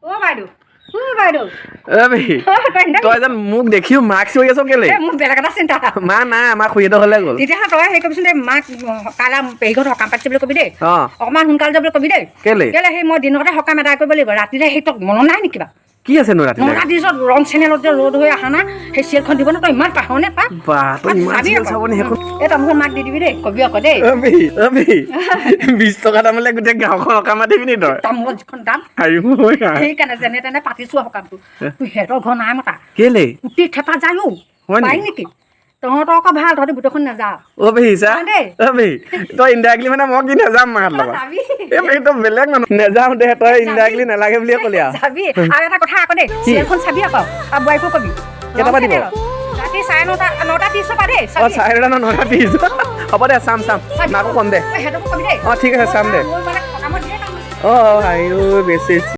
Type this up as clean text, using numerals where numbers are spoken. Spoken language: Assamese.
ও বাইদেউ বাইদেউ তই যেন মোক দেখিও মাক চিঞৰি আছ কেলে মোক বেলেগ এটা চিন্তা মা নাই আমাৰ খুৰীহঁতৰ ঘৰলৈ গ'ল তেতিয়াহ'লে তই হেৰি কৰিবিচোন দেই মাক কাইলৈ পেহীঘৰত সকাম পাতিছে বুলি কবি দেই অঁ অকণমান সোনকালে যাবলৈ কবি দেই কেলে সেই মই দিনতে সকাম আদায় কৰিব লাগিব ৰাতিলে সেই তোক মনত নাই নেকি বাৰু কি আছেনো ৰাতি নৰাতি পিছত ৰং চেনেলত যে ৰ'দ হৈ আহা না সেই চিৰিয়েলখন দিব ন তই ইমান পাহৰণে পা তই ইমান চিৰিয়েল চাবনি সেইখন এই তই মোক মাক দি দিবি দেই কবি আকৌ দেই 20 টকা দামলৈ গোটেই গাঁওখন সকাম মাতিবি নি তই তামোলৰ যিখন দাম সেইকাৰণে যেনে তেনে পাতিছো সকামটো তোৰ সিহঁতৰ ঘৰ নাই মতা কেলে কুটি থেপা যায় পাই নেকি তহঁতৰ আকৌ ভাল তহঁতি গোটেইখন নাযাওঁ তই ইনডাইৰেক্টলি মানে মই কি নাযাম মাৰ লগত তই বেলেগ মানুহ নাযাওঁ দে তই ইনডাইৰেক্টলি নালাগে বুলিয়ে ক'লি আৰু চাবি আৰু এটা কথা আকৌ দেই চিৰিয়েলখন চাবি আকৌ আৰু বোৱাৰীকো কবি কেইটা দিব ৰাতি 9:30 পৰা দেই 9:30 9:30 হ'ব দে চাম মাকো কম দে সিহঁতকো কবি দেই ঠিক আছে চাম দে মোৰ মানে সকামত দিয়ে কাম বেছি